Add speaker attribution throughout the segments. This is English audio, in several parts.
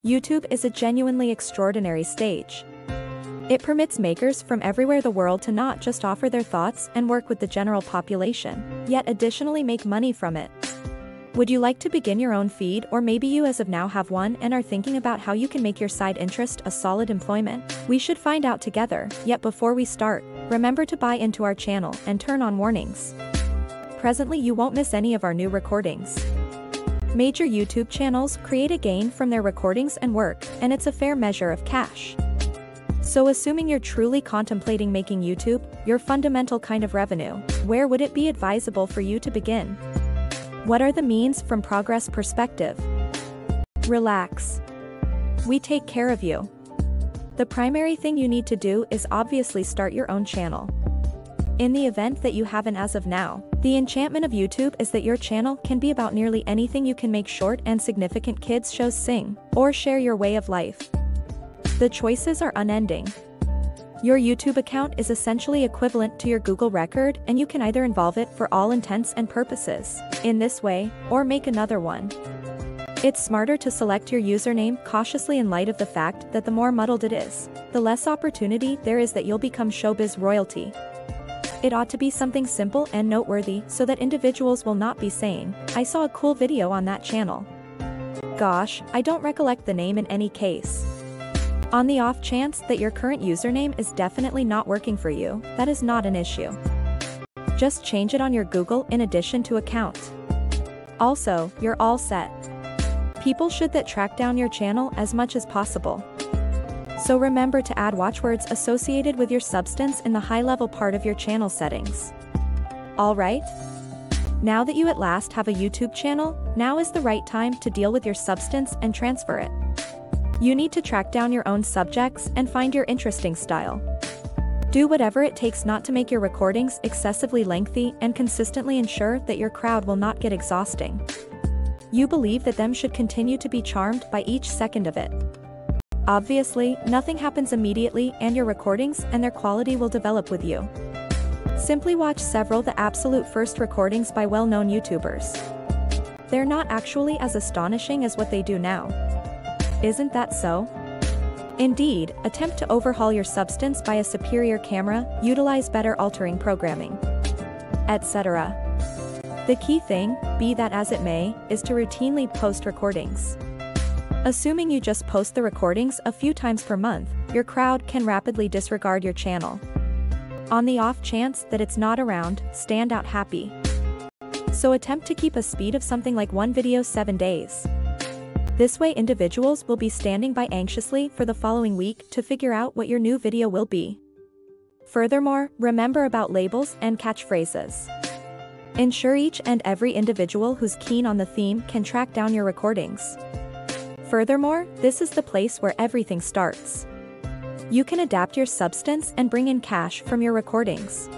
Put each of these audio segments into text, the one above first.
Speaker 1: YouTube is a genuinely extraordinary stage. It permits makers from everywhere the world to not just offer their thoughts and work with the general population, yet additionally make money from it. Would you like to begin your own feed, or maybe you as of now have one and are thinking about how you can make your side interest a solid employment? We should find out together, yet before we start, remember to buy into our channel and turn on warnings. Presently you won't miss any of our new recordings. Major YouTube channels create a gain from their recordings and work, and it's a fair measure of cash. So assuming you're truly contemplating making YouTube your fundamental kind of revenue, where would it be advisable for you to begin? What are the means from progress perspective? Relax. We take care of you. The primary thing you need to do is obviously start your own channel. In the event that you haven't as of now, the enchantment of YouTube is that your channel can be about nearly anything. You can make short and significant kids shows, sing, or share your way of life. The choices are unending. Your YouTube account is essentially equivalent to your Google record, and you can either involve it for all intents and purposes in this way, or make another one. It's smarter to select your username cautiously in light of the fact that the more muddled it is, the less opportunity there is that you'll become showbiz royalty. It ought to be something simple and noteworthy so that individuals will not be saying, "I saw a cool video on that channel. Gosh, I don't recollect the name." In any case, on the off chance that your current username is definitely not working for you, that is not an issue. Just change it on your Google in addition to account. Also, you're all set. People should track down your channel as much as possible. So remember to add watchwords associated with your substance in the high-level part of your channel settings. Alright? Now that you at last have a YouTube channel, now is the right time to deal with your substance and transfer it. You need to track down your own subjects and find your interesting style. Do whatever it takes not to make your recordings excessively lengthy and consistently ensure that your crowd will not get exhausting. You believe that them should continue to be charmed by each second of it. Obviously, nothing happens immediately, and your recordings and their quality will develop with you. Simply watch several of the absolute first recordings by well-known YouTubers. They're not actually as astonishing as what they do now. Isn't that so? Indeed, attempt to overhaul your substance by a superior camera, utilize better altering programming, etc. The key thing, be that as it may, is to routinely post recordings. Assuming you just post the recordings a few times per month, your crowd can rapidly disregard your channel. On the off chance that it's not around, stand out happy. So attempt to keep a speed of something like 1 video 7 days. This way individuals will be standing by anxiously for the following week to figure out what your new video will be. Furthermore, remember about labels and catchphrases. Ensure each and every individual who's keen on the theme can track down your recordings. Furthermore, this is the place where everything starts. You can adapt your substance and bring in cash from your recordings.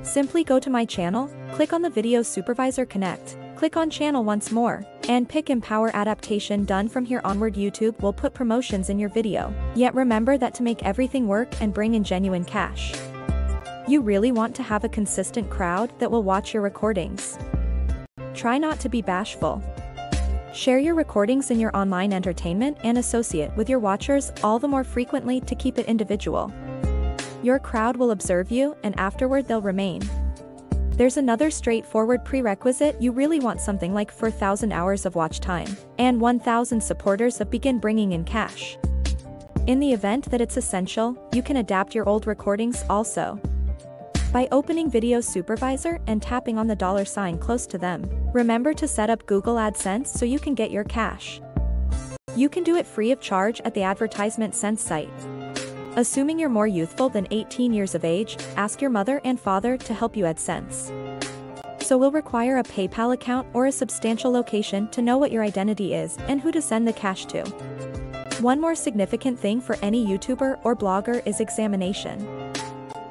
Speaker 1: Simply go to my channel, click on the Video Supervisor Connect, click on Channel once more, and pick Empower Adaptation. Done. From here onward YouTube will put promotions in your video. Yet remember that to make everything work and bring in genuine cash, you really want to have a consistent crowd that will watch your recordings. Try not to be bashful. Share your recordings in your online entertainment and associate with your watchers all the more frequently to keep it individual. Your crowd will observe you, and afterward they'll remain. There's another straightforward prerequisite. You really want something like 4,000 hours of watch time and 1,000 supporters of begin bringing in cash. In the event that it's essential, you can adapt your old recordings also. By opening Video Supervisor and tapping on the $ close to them, remember to set up Google AdSense so you can get your cash. You can do it free of charge at the Advertisement Sense site. Assuming you're more youthful than 18 years of age, ask your mother and father to help you AdSense. So we'll require a PayPal account or a substantial location to know what your identity is and who to send the cash to. One more significant thing for any YouTuber or blogger is examination.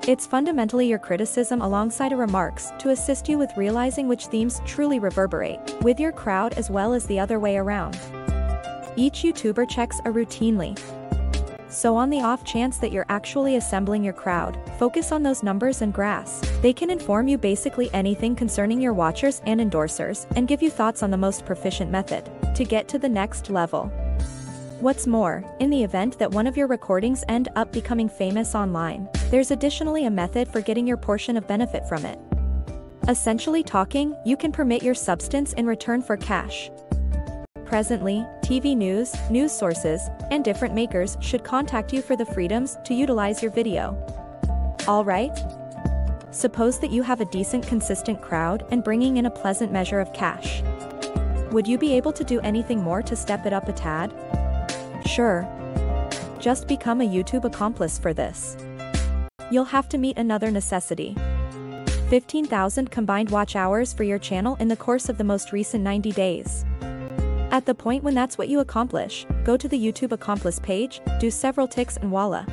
Speaker 1: It's fundamentally your criticism alongside of remarks to assist you with realizing which themes truly reverberate with your crowd as well as the other way around. Each YouTuber checks are routinely. So on the off chance that you're actually assembling your crowd, focus on those numbers and graphs. They can inform you basically anything concerning your watchers and endorsers and give you thoughts on the most proficient method to get to the next level. What's more, in the event that one of your recordings end up becoming famous online, there's additionally a method for getting your portion of benefit from it. Essentially talking, you can permit your substance in return for cash. Presently, TV news sources, and different makers should contact you for the freedoms to utilize your video. Alright? Suppose that you have a decent consistent crowd and bringing in a pleasant measure of cash. Would you be able to do anything more to step it up a tad? Sure. Just become a YouTube accomplice for this. You'll have to meet another necessity. 15,000 combined watch hours for your channel in the course of the most recent 90 days. At the point when that's what you accomplish, go to the YouTube accomplice page, do several ticks and voila.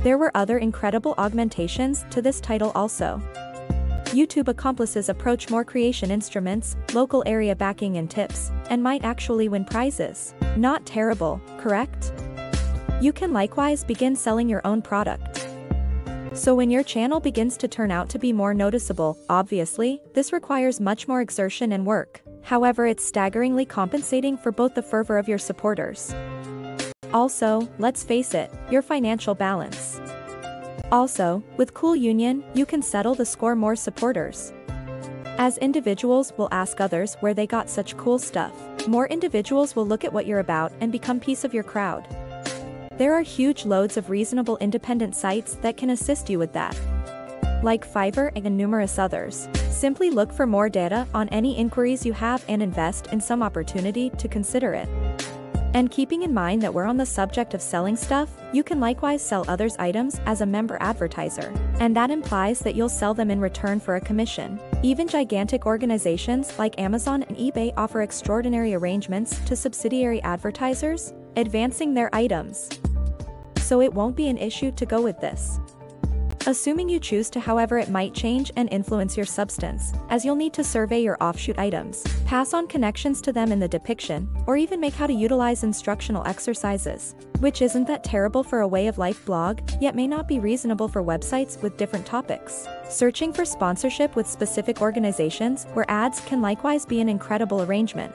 Speaker 1: There were other incredible augmentations to this title also. YouTube accomplices approach more creation instruments, local area backing and tips, and might actually win prizes. Not terrible, correct? You can likewise begin selling your own product. So when your channel begins to turn out to be more noticeable, obviously, this requires much more exertion and work. However, it's staggeringly compensating for both the fervor of your supporters. Also, let's face it, your financial balance. Also, with Cool Union, you can settle the score more supporters. As individuals will ask others where they got such cool stuff, more individuals will look at what you're about and become piece of your crowd. There are huge loads of reasonable independent sites that can assist you with that. Like Fiverr and numerous others. Simply look for more data on any inquiries you have and invest in some opportunity to consider it. And keeping in mind that we're on the subject of selling stuff, you can likewise sell others' items as a member advertiser. And that implies that you'll sell them in return for a commission. Even gigantic organizations like Amazon and eBay offer extraordinary arrangements to subsidiary advertisers, advancing their items. So it won't be an issue to go with this. Assuming you choose to, however, it might change and influence your substance, as you'll need to survey your offshoot items, pass on connections to them in the depiction, or even make how to utilize instructional exercises, which isn't that terrible for a way of life blog, yet may not be reasonable for websites with different topics. Searching for sponsorship with specific organizations where ads can likewise be an incredible arrangement.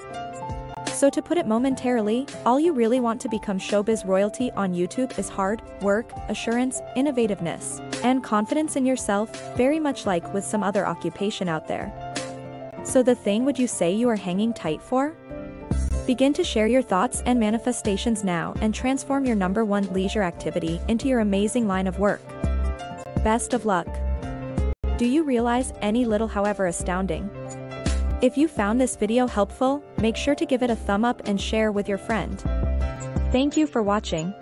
Speaker 1: So to put it momentarily, all you really want to become showbiz royalty on YouTube is hard work, assurance, innovativeness, and confidence in yourself, very much like with some other occupation out there. So the thing would you say you are hanging tight for? Begin to share your thoughts and manifestations now and transform your #1 leisure activity into your amazing line of work. Best of luck. Do you realize any little, however astounding? If you found this video helpful, make sure to give it a thumb up and share with your friend. Thank you for watching.